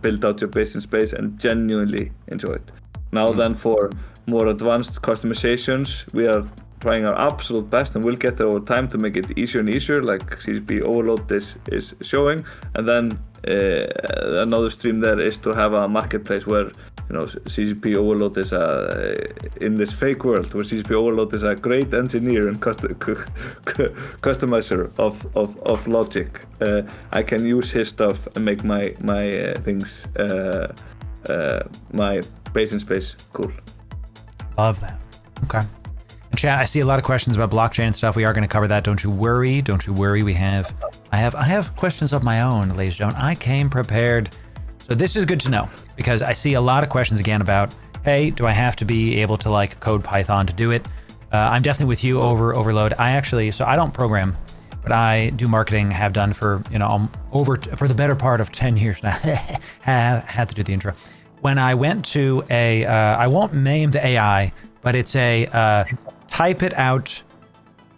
build out your base in space and genuinely enjoy it. Now then, for more advanced customizations, we are trying our absolute best, and we'll get there over time to make it easier and easier, like CCP Overload is showing. And then another stream there is to have a marketplace where CCP Overload is in this fake world where CCP Overload is a great engineer and customizer of logic. I can use his stuff and make my things, my base in space cool. Love that. Okay. And chat, I see a lot of questions about blockchain and stuff. We are going to cover that. Don't you worry. Don't you worry. I have questions of my own, ladies and gentlemen. I came prepared. So this is good to know, because I see a lot of questions again about, hey, do I have to be able to like code Python to do it? I'm definitely with you, Overload. So I don't program, but I do marketing, have done for, for the better part of 10 years now. Had to do the intro. When I went to I won't name the AI, but it's a type it out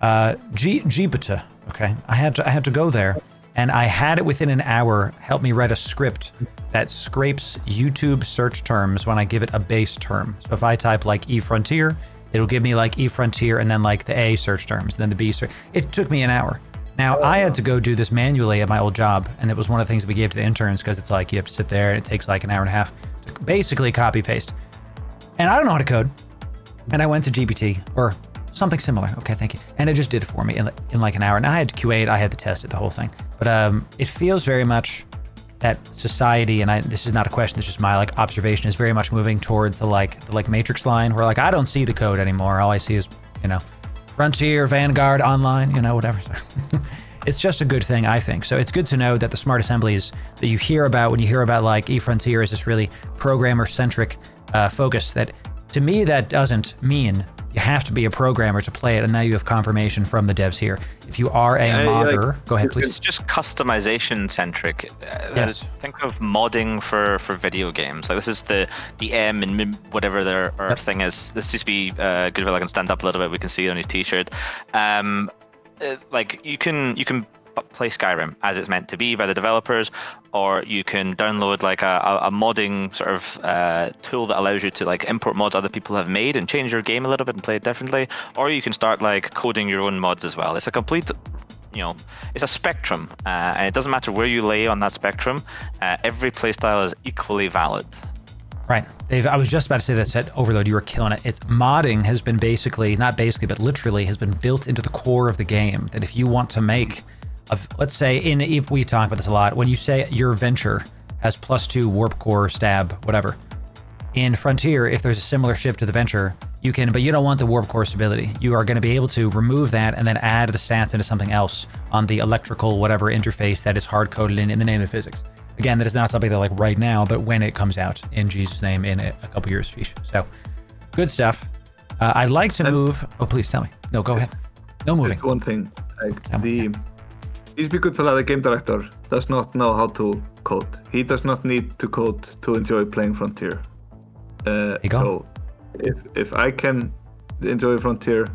GPT. Okay, I had to go there, and I had it within an hour help me write a script that scrapes YouTube search terms when I give it a base term. So if I type like eFrontier, it'll give me like eFrontier and then like the A search terms, and then the B search. It took me an hour. Now I had to go do this manually at my old job, and it was one of the things that we gave to the interns, because it's like you have to sit there and it takes like an hour and a half to basically copy paste. And I don't know how to code. And I went to GPT or something similar. Okay, thank you. And it just did it for me in like an hour. And I had to QA it, I had to test it, the whole thing. But it feels very much that society, and this is not a question, this is just my like observation, is very much moving towards the Matrix line, where like I don't see the code anymore. All I see is, Frontier, Vanguard, Online, whatever. It's just a good thing, I think. So it's good to know that the smart assemblies that you hear about when you hear about like eFrontier is this really programmer-centric focus that, to me, that doesn't mean you have to be a programmer to play it, and now you have confirmation from the devs here. If you are a modder, go ahead, please. It's just customization centric. Yes. Think of modding for video games. Like this is the M and whatever their thing is. This used to be good if I can stand up a little bit. We can see it on his t-shirt. Like you can play Skyrim as it's meant to be by the developers, or you can download like a modding sort of tool that allows you to like import mods other people have made and change your game a little bit and play it differently, or you can start like coding your own mods as well. It's a complete, it's a spectrum, and it doesn't matter where you lay on that spectrum. Every playstyle is equally valid. Right, Dave, I was just about to say that, said Overload, you were killing it. It's modding has been but literally has been built into the core of the game, that if you want to make let's say if we talk about this a lot, when you say your venture has +2 warp core stab, whatever, in Frontier, if there's a similar ship to the venture, you can, but you don't want the warp core stability. You are going to be able to remove that and then add the stats into something else on the electrical whatever interface that is hard coded in the name of physics. Again, that is not something that like right now, but when it comes out in Jesus' name in a couple years, fish. So good stuff. I'd like to move. Oh, please tell me. No, go ahead. No moving. Just one thing, like CCP Goodfella, the game director, does not know how to code. He does not need to code to enjoy playing Frontier. you go. So if I can enjoy Frontier,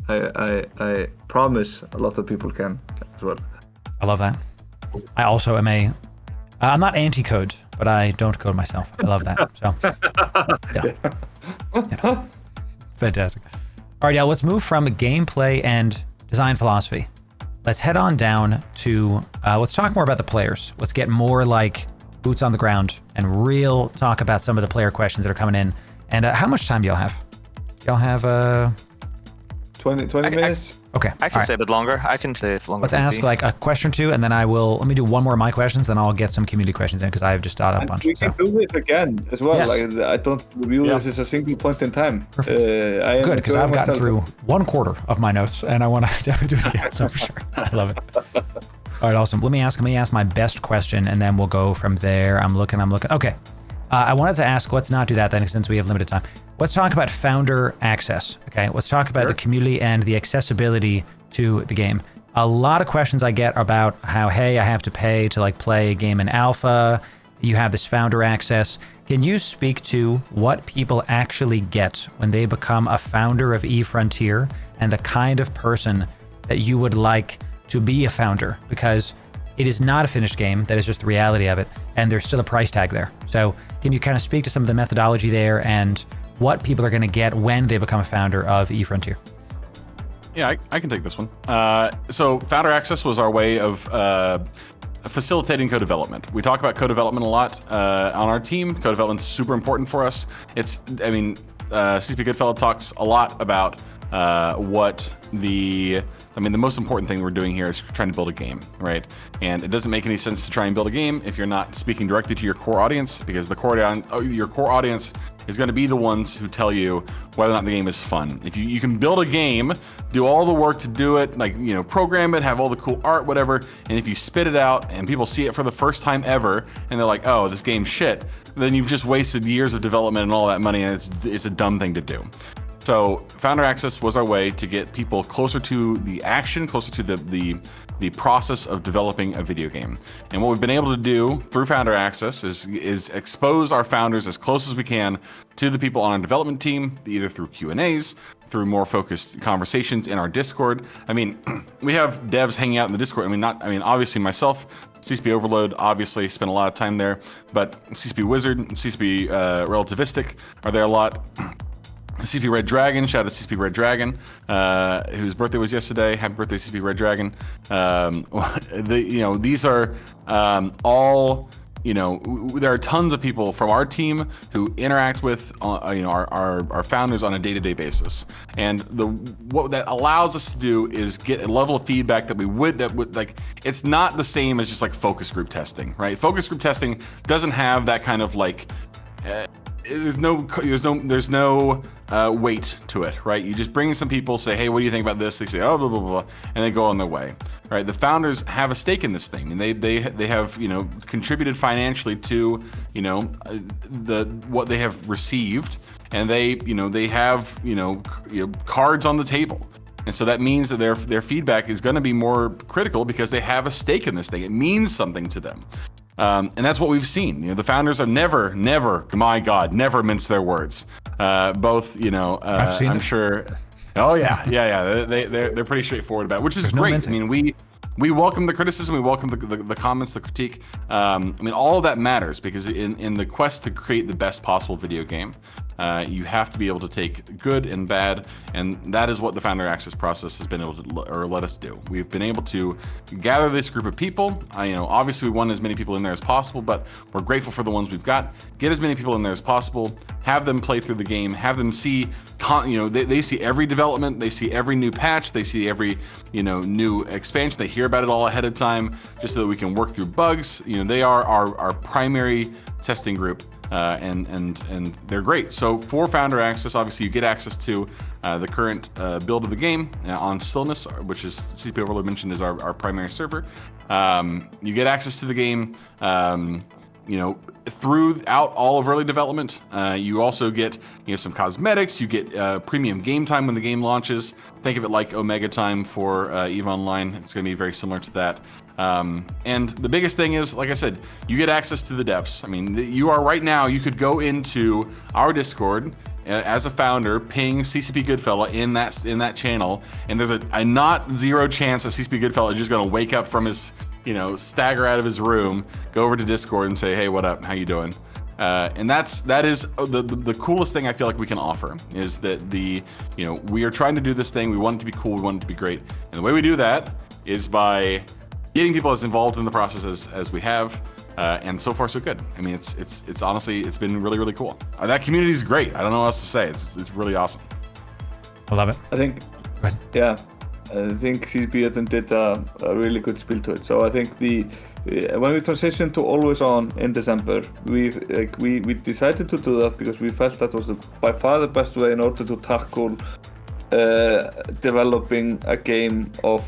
I promise a lot of people can as well. I love that. I also am I'm not anti-code, but I don't code myself. I love that. So, yeah. It's fantastic. All right, yeah, let's move from gameplay and design philosophy. Let's head on down to, let's talk more about the players. Let's get more like boots on the ground and real talk about some of the player questions that are coming in. And how much time do y'all have? Y'all have 20 minutes? Okay. I can stay a bit longer. I can stay longer. Let's ask like a question or two, and then let me do one more of my questions, then I'll get some community questions in because I've just thought a bunch. We can do this again as well. Yes. Like, I don't view this as a single point in time. Perfect. Good, because I've gotten through 1/4 of my notes, and I want to definitely do it again. So for sure, I love it. All right, awesome. Let me ask my best question, and then we'll go from there. I'm looking. Okay. I wanted to ask, let's not do that then since we have limited time. Let's talk about founder access, okay? Let's talk about the community and the accessibility to the game. A lot of questions I get about how, hey, I have to pay to like play a game in alpha. You have this founder access. Can you speak to what people actually get when they become a founder of eFrontier and the kind of person that you would like to be a founder? Because it is not a finished game. That is just the reality of it. And there's still a price tag there. So can you kind of speak to some of the methodology there and what people are going to get when they become a founder of eFrontier? Yeah, I can take this one. So founder access was our way of facilitating co-development. We talk about co-development a lot on our team. Co-development is super important for us. CCP Goodfellow talks a lot about the most important thing we're doing here is trying to build a game, right? And it doesn't make any sense to try and build a game if you're not speaking directly to your core audience, because your core audience is going to be the ones who tell you whether or not the game is fun. If you can build a game, do all the work to do it, program it, have all the cool art, whatever, and if you spit it out and people see it for the first time ever, and they're like, oh, this game's shit, then you've just wasted years of development and all that money, and it's a dumb thing to do. So founder access was our way to get people closer to the action, closer to the process of developing a video game. And what we've been able to do through founder access is expose our founders as close as we can to the people on our development team, either through Q&As, through more focused conversations in our Discord. We have devs hanging out in the Discord. Obviously myself, CCP Overload, obviously spent a lot of time there, but CCP Wizard and CCP Relativistic are there a lot. CCP Red Dragon, shout out to CCP Red Dragon, whose birthday was yesterday. Happy birthday, CCP Red Dragon. These are all, there are tons of people from our team who interact with, our founders on a day-to-day basis. And what that allows us to do is get a level of feedback that would it's not the same as just like focus group testing, right? Focus group testing doesn't have that kind of there's no weight to it, right? You just bring in some people, say, hey, what do you think about this? They say, oh, blah, blah, blah, and they go on their way, right? The founders have a stake in this thing, and they have, contributed financially to, what they have received, and they have, cards on the table. And so that means that their feedback is going to be more critical because they have a stake in this thing. It means something to them. And that's what we've seen. The founders are never, my God, never mince their words. Both, I've seen I'm it. sure. Oh yeah. They're pretty straightforward about it, which is There's no great. mincing. We welcome the criticism. We welcome the comments, the critique. All of that matters because in the quest to create the best possible video game, you have to be able to take good and bad, and that is what the founder access process has been able to let us do. We've been able to gather this group of people. Obviously we want as many people in there as possible, but we're grateful for the ones we've got. Get as many people in there as possible. Have them play through the game. Have them see, they see every development. They see every new patch. They see every new expansion. They hear about it all ahead of time, just so that we can work through bugs. They are our primary testing group. And they're great. So for founder access, obviously you get access to the current build of the game on Stillness, which is CCP Overload mentioned is our primary server. You get access to the game. throughout all of early development. You also get some cosmetics. You get premium game time when the game launches. Think of it like Omega time for EVE Online. It's going to be very similar to that. And the biggest thing is, like I said, you get access to the devs. I mean, you are right now. You could go into our Discord as a founder, ping CCP Goodfella in that channel, and there's a not zero chance that CCP Goodfella is just going to wake up from his stagger out of his room, go over to Discord and say, hey, what up? How you doing? And that is the coolest thing I feel like we can offer, is that we are trying to do this thing. We want it to be cool. We want it to be great. And the way we do that is by getting people as involved in the process as we have. And so far so good. I mean, it's honestly, it's been really, really cool. That community is great. I don't know what else to say. It's really awesome. I love it. I think, I think CCP did a really good spiel to it. So I think when we transitioned to always on in December, we decided to do that because we felt that was by far the best way in order to tackle developing a game of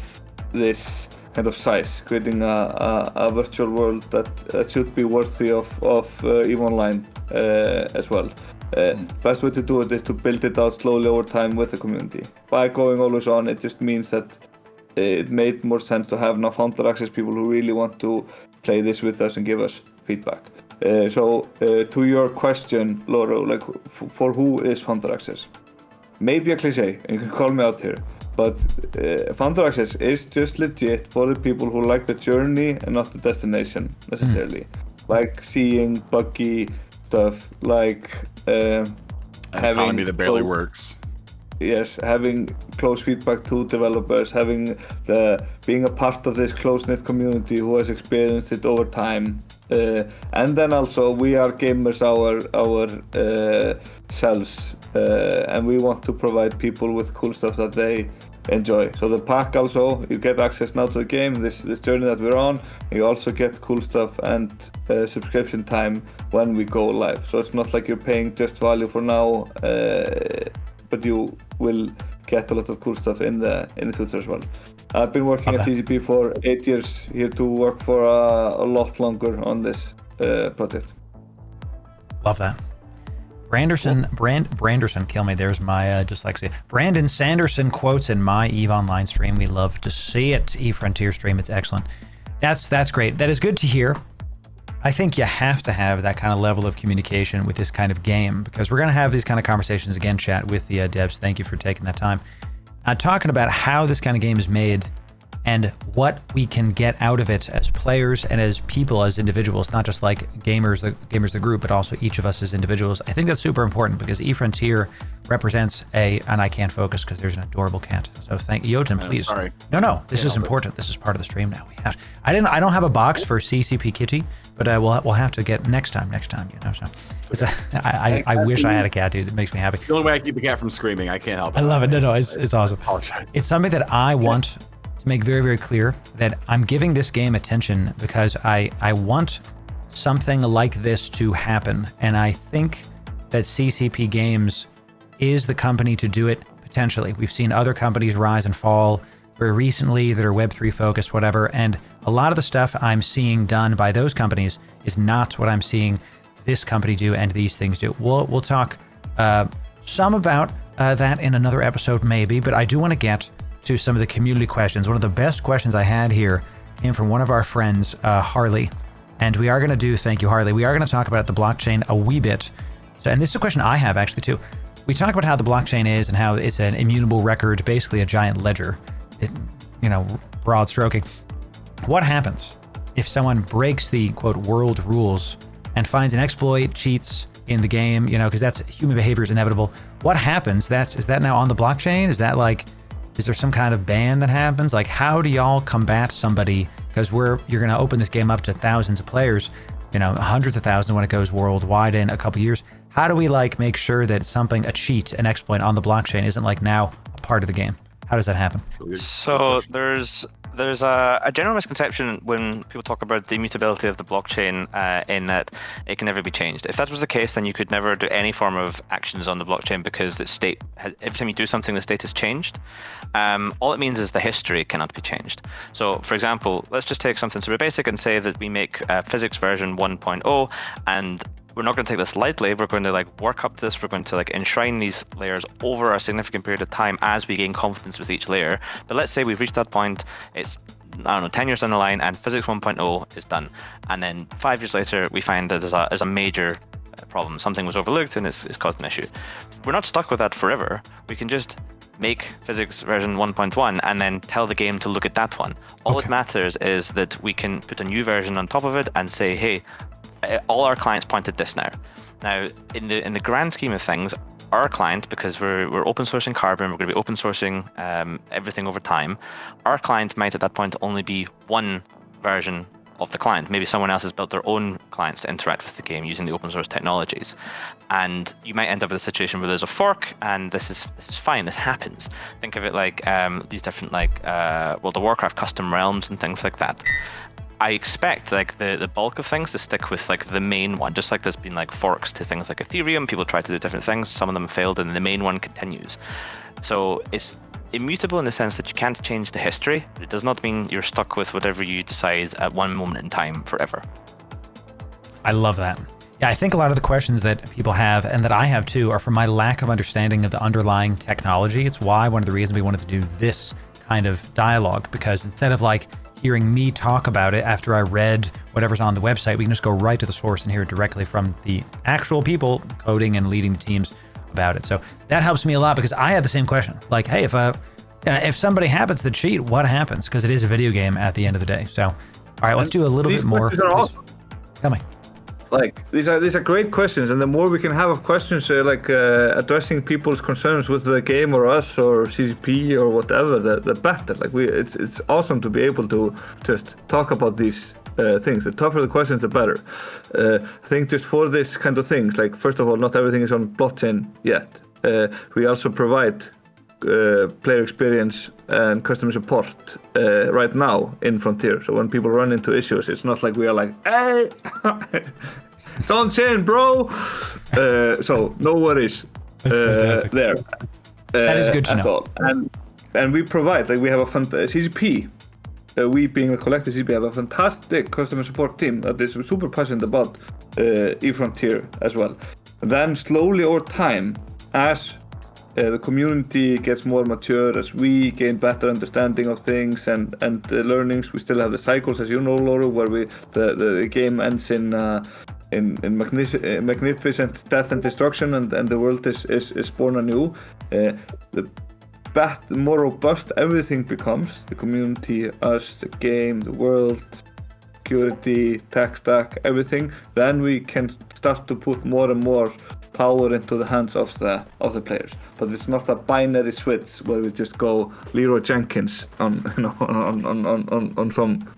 this kind of size, creating a virtual world that should be worthy of EVE Online as well. Best way to do it is to build it out slowly over time with the community. By going always on, it just means that it made more sense to have now founder access people who really want to play this with us and give us feedback. So to your question, Loru, like for who is founder access? Maybe a cliche, and you can call me out here, but founder access is just legit for the people who like the journey and not the destination necessarily. Like seeing buggy stuff, like an economy that barely works. Yes, having close feedback to developers, being a part of this close-knit community who has experienced it over time. And then also we are gamers ourselves, and we want to provide people with cool stuff that they enjoy. So the pack also, you get access now to the game, this journey that we're on. You also get cool stuff and subscription time when we go live. So it's not like you're paying just value for now, but you will get a lot of cool stuff in the future as well. I've been working at CCP for 8 years, here to work for a lot longer on this project. Love that. Branderson, kill me. There's my dyslexia. Brandon Sanderson quotes in my EVE Online stream. We love to see it. EVE Frontier stream, it's excellent. That's great. That is good to hear. I think you have to have that kind of level of communication with this kind of game, because we're going to have these kind of conversations again, chat, with the devs. Thank you for taking that time. Talking about how this kind of game is made and what we can get out of it as players and as people, as individuals, not just like gamers the group, but also each of us as individuals. I think that's super important, because EVE Frontier represents and I can't focus because there's an adorable cat. So thank you, Jotun, please. Sorry. No, this is important. This is part of the stream now. I don't have a box for CCP Kitty, but we'll have to get next time. So I wish I had a cat, dude. It makes me happy. The only way I keep the cat from screaming, I can't help it. I love it. No, it's awesome. It's something that I want to make very, very clear, that I'm giving this game attention because I want something like this to happen. And I think that CCP Games is the company to do it potentially. We've seen other companies rise and fall very recently that are Web3 focused, whatever. And a lot of the stuff I'm seeing done by those companies is not what I'm seeing this company do and these things do. We'll talk some about that in another episode maybe, but I do want to get to some of the community questions. One of the best questions I had here came from one of our friends, Harley. And we are going to do, thank you, Harley, we are going to talk about the blockchain a wee bit. So, and this is a question I have actually too. We talk about how the blockchain is and how it's an immutable record, basically a giant ledger, broad stroking. What happens if someone breaks the, quote, world rules and finds an exploit, cheats in the game, because that's human behavior is inevitable. What happens? Is that now on the blockchain? Is there some kind of ban that happens? Like, how do y'all combat somebody? Because you're going to open this game up to thousands of players, hundreds of thousands when it goes worldwide in a couple years. How do we make sure that a cheat, an exploit on the blockchain isn't now a part of the game? How does that happen? So there's there's a general misconception when people talk about the immutability of the blockchain in that it can never be changed. If that was the case, then you could never do any form of actions on the blockchain because the state, every time you do something, the state is changed. All it means is the history cannot be changed. So, for example, let's just take something super basic and say that we make physics version 1.0, and we're not going to take this lightly. We're going to work up to this. We're going to enshrine these layers over a significant period of time as we gain confidence with each layer. But let's say we've reached that point. It's, I don't know, 10 years down the line, and physics 1.0 is done. And then 5 years later, we find that there's a major problem. Something was overlooked and it's caused an issue. We're not stuck with that forever. We can just make physics version 1.1 and then tell the game to look at that one. All it matters is that we can put a new version on top of it and say, hey, all our clients point at this now. Now, in the grand scheme of things, our client, because we're open sourcing Carbon, we're going to be open sourcing everything over time. Our client might at that point only be one version of the client. Maybe someone else has built their own clients to interact with the game using the open source technologies. And you might end up with a situation where there's a fork, and this is fine. This happens. Think of it like these different World of Warcraft custom realms and things like that. I expect the bulk of things to stick with the main one, just like there's been forks to things like Ethereum. People try to do different things. Some of them failed, and the main one continues. So it's immutable in the sense that you can't change the history, but it does not mean you're stuck with whatever you decide at one moment in time forever. I love that. Yeah, I think a lot of the questions that people have, and that I have too, are from my lack of understanding of the underlying technology. It's why one of the reasons we wanted to do this kind of dialogue, because instead of hearing me talk about it after I read whatever's on the website, we can just go right to the source and hear it directly from the actual people coding and leading the teams about it. So that helps me a lot, because I had the same question. Hey, if somebody happens to cheat, what happens? Because it is a video game at the end of the day. So, all right, let's do a little bit more. Awesome. Tell me. These are great questions, and the more we can have of questions addressing people's concerns with the game or us or CCP or whatever, the better. It's awesome to be able to just talk about these things. The tougher the questions, the better. I think just for this kind of things, first of all, not everything is on blockchain yet. We also provide player experience and customer support right now in Frontier. So when people run into issues, it's not we are hey, it's on chain, bro. So no worries there. That is good to know. All. And we provide we have a CCP. We being the collective CCP have a fantastic customer support team that is super passionate about eFrontier as well. And then slowly over time, as the community gets more mature, as we gain better understanding of things and learnings. We still have the cycles, as you know, Loru, where the game ends in magnificent death and destruction, and the world is born anew. The more robust everything becomes, the community, us, the game, the world, security, tech stack, everything, then we can start to put more and more power into the hands of the players. But it's not a binary switch where we just go Leroy Jenkins on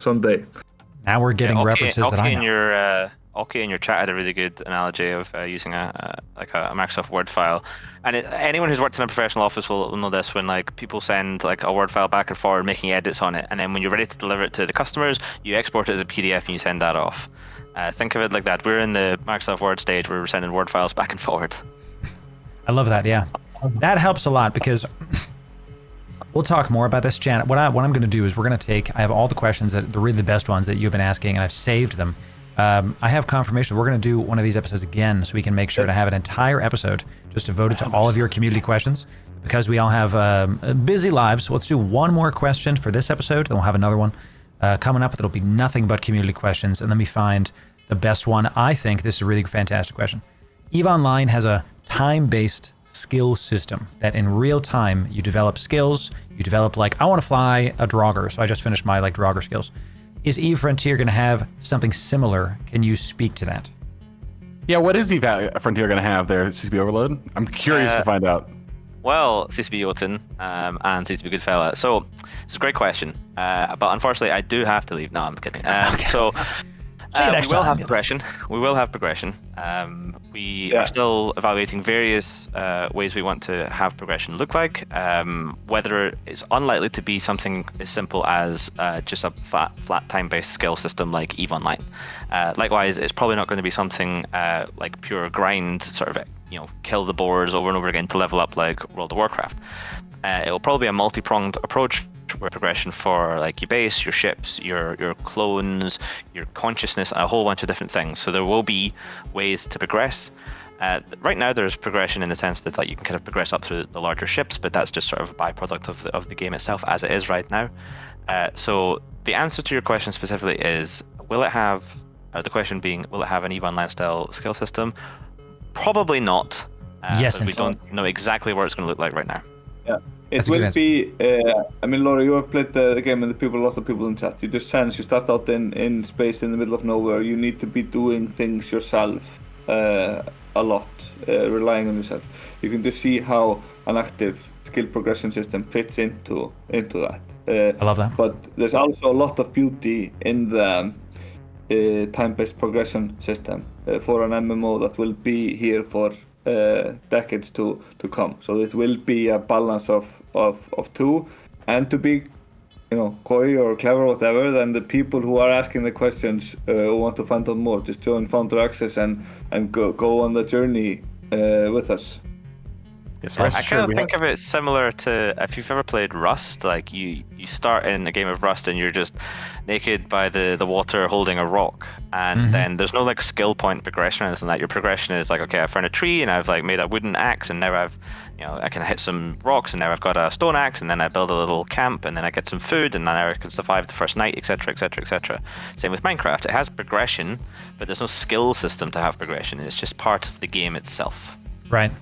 some day. Now we're getting references that I know. Okay, in your chat had a really good analogy of using a Microsoft Word file, and anyone who's worked in a professional office will know this. When people send a Word file back and forward, making edits on it, and then when you're ready to deliver it to the customers, you export it as a PDF and you send that off. Think of it like that. We're in the Microsoft Word stage where we're sending Word files back and forward. I love that. Yeah, that helps a lot, because we'll talk more about this, Janet. What I'm going to do is I have all the questions that the really the best ones that you've been asking, and I've saved them. I have confirmation we're going to do one of these episodes again, so we can make sure to have an entire episode just devoted to all of your community questions, because we all have busy lives. So let's do one more question for this episode, then we'll have another one coming up that'll be nothing but community questions, and let me find the best one. I think this is a really fantastic question. EVE Online has a time-based skill system that in real time you develop skills. You develop I want to fly a Draugr, so I just finished my Draugr skills. Is EVE Frontier going to have something similar? Can you speak to that? Yeah, what is EVE Frontier going to have there, CCP Overload? I'm curious to find out. Well, CCP Jotun and CCP Goodfella. So it's a great question, but unfortunately I do have to leave. No, I'm kidding. Okay. So See you next we will time. have progression. We will have progression. We are still evaluating various ways we want to have progression look like. Whether it's unlikely to be something as simple as just a flat time-based skill system like EVE Online. Likewise, it's probably not going to be something like pure grind, sort of kill the boards over and over again to level up like World of Warcraft. It will probably be a multi-pronged approach where progression for like your base, your ships, your clones, your consciousness, a whole bunch of different things. So there will be ways to progress. Right now there's progression in the sense that like you can kind of progress up through the larger ships, but that's just sort of a byproduct of the game itself as it is right now. So the answer to your question specifically is, will it have, the question being, will it have an EVE Online style skill system? Probably not. Yes, we don't know exactly what it's going to look like right now. Yeah, it will be. I mean, Loru, you have played the game, and a lot of people in chat. You just sense you start out in space in the middle of nowhere. You need to be doing things yourself a lot, relying on yourself. You can just see how an active skill progression system fits into that. I love that. But there's also a lot of beauty in the time-based progression system for an MMO that will be here for decades to come. So it will be a balance of two, and to be coy or clever or whatever, then the people who are asking the questions who want to find out more, just join Founder Access and go on the journey with us. Yes, I kind of think of it similar to if you've ever played Rust. Like you start in a game of Rust and you're just naked by the water holding a rock, and then there's no like skill point progression or anything like that. Your progression is like, okay, I found a tree and I've like made a wooden axe, and now I've I can hit some rocks, and now I've got a stone axe, and then I build a little camp, and then I get some food, and then I can survive the first night, etc., etc., etc. Same with Minecraft. It has progression, but there's no skill system to have progression. It's just part of the game itself. Right.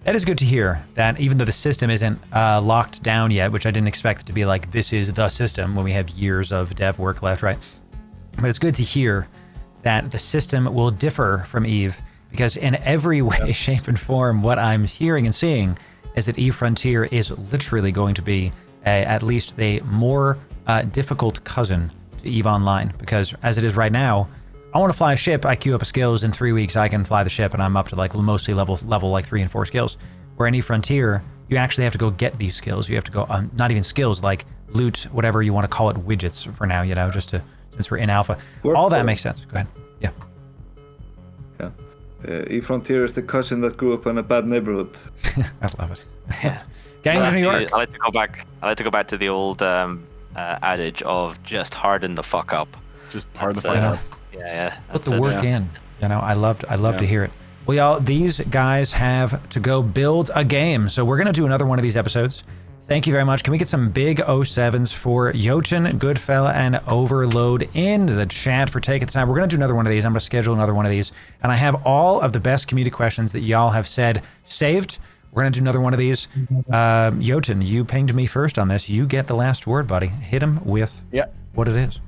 That is good to hear, that even though the system isn't locked down yet, which I didn't expect it to be like, this is the system when we have years of dev work left, right? But it's good to hear that the system will differ from EVE, because in every way, shape, and form, what I'm hearing and seeing is that EVE Frontier is literally going to be at least a more difficult cousin to EVE Online, because as it is right now, I want to fly a ship, I queue up a skills, in 3 weeks I can fly the ship and I'm up to like mostly level like 3 and 4 skills. Where in EVE Frontier, you actually have to go get these skills. You have to go, not even skills, like loot, whatever you want to call it, widgets for now, just to, since we're in alpha. All that makes sense. Go ahead. Yeah. EVE Frontier is the cousin that grew up in a bad neighborhood. I love it. Yeah. Gangs of New York. I like to go back to the old adage of just harden the fuck up. Just harden the fuck up. Yeah. Put the work in. I love to hear it. Well, y'all, these guys have to go build a game, so we're gonna do another one of these episodes. Thank you very much. Can we get some big 07s for Jotun, Goodfella, and Overload in the chat for taking the time? We're gonna do another one of these. I'm gonna schedule another one of these, and I have all of the best community questions that y'all have said saved. We're gonna do another one of these. Jotun, you pinged me first on this. You get the last word, buddy. Hit him with what it is.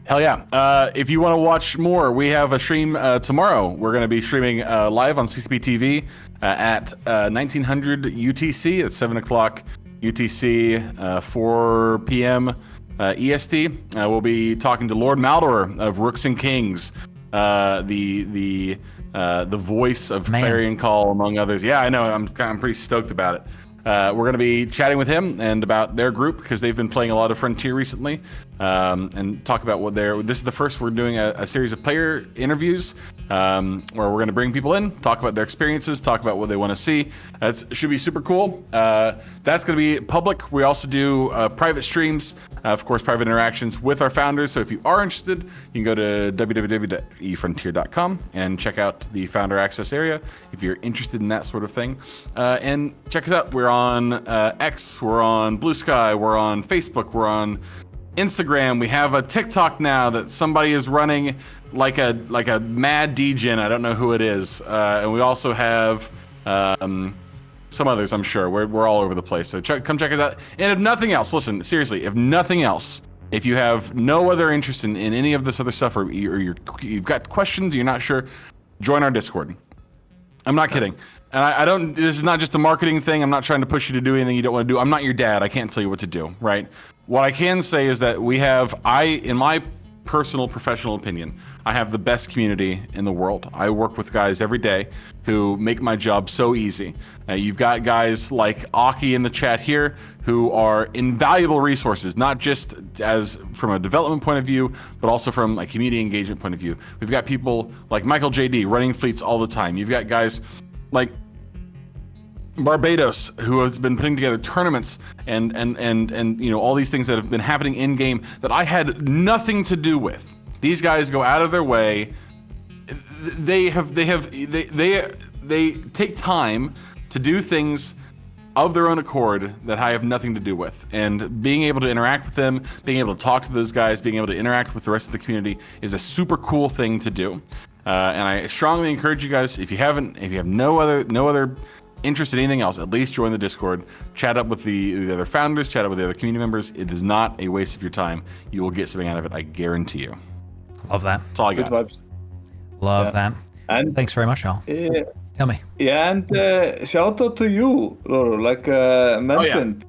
Hell yeah. If you want to watch more, we have a stream tomorrow. We're going to be streaming live on CCP TV at 1900 UTC at 7 o'clock UTC, 4 p.m. EST. We'll be talking to Lord Maldor of Rooks and Kings, the voice of Clarion Call, among others. Yeah, I know. I'm pretty stoked about it. We're going to be chatting with him and about their group, because they've been playing a lot of Frontier recently, and talk about what this is the first we're doing a series of player interviews, where we're going to bring people in, talk about their experiences, talk about what they want to see. That should be super cool. That's going to be public. We also do private streams, of course, private interactions with our founders. So if you are interested, you can go to www.efrontier.com and check out the founder access area if you're interested in that sort of thing. And check us out. We're on X, we're on Blue Sky, we're on Facebook, we're on Instagram. We have a TikTok now that somebody is running like a mad degen. I don't know who it is. And we also have some others, I'm sure. We're all over the place. So come check us out. And if nothing else, listen, seriously, if nothing else, if you have no other interest in any of this other stuff, or you've got questions, you're not sure, join our Discord. I'm not kidding. And I don't, this is not just a marketing thing. I'm not trying to push you to do anything you don't want to do. I'm not your dad. I can't tell you what to do, right? What I can say is that we have, in my personal professional opinion, I have the best community in the world. I work with guys every day who make my job so easy. You've got guys like Aki in the chat here who are invaluable resources, not just as from a development point of view, but also from a community engagement point of view. We've got people like Michael JD running fleets all the time. You've got guys like Barbados, who has been putting together tournaments and all these things that have been happening in game that I had nothing to do with. These guys go out of their way. They take time to do things of their own accord that I have nothing to do with. And being able to interact with them, being able to talk to those guys, being able to interact with the rest of the community is a super cool thing to do. And I strongly encourage you guys, if you have no other interest in anything else, at least join the Discord, chat up with the other founders, chat up with the other community members. It is not a waste of your time. You will get something out of it, I guarantee you. Love that. That's all I got. Good vibes. Love that. And thanks very much, y'all. Tell me. Yeah, and shout out to you, Loru. Like mentioned,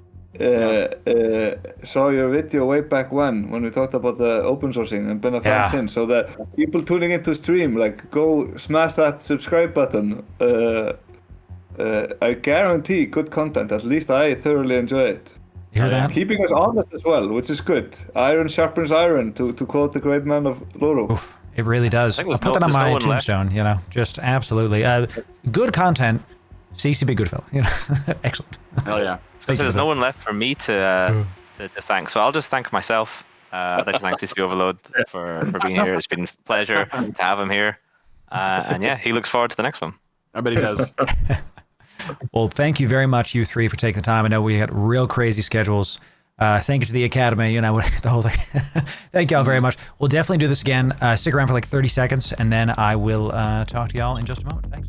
saw your video way back when we talked about the open sourcing and been a fan since. So that people tuning into stream, like, go smash that subscribe button. I guarantee good content. At least I thoroughly enjoy it. You hear that? Keeping us honest as well, which is good. Iron sharpens iron, to quote the great man of Loru. Oof, it really does. I'll put that on my tombstone. You know, just absolutely good content. CCP Goodfellow. You know, excellent. Hell yeah. There's no one left for me to thank, so I'll just thank myself. I'd like to thank CCP Overload for being here. It's been a pleasure to have him here, and yeah, he looks forward to the next one. I bet he does. Well, thank you very much, you three, for taking the time. I know we had real crazy schedules. Thank you to the Academy, the whole thing. Thank y'all very much. We'll definitely do this again. Stick around for like 30 seconds, and then I will talk to y'all in just a moment. Thanks.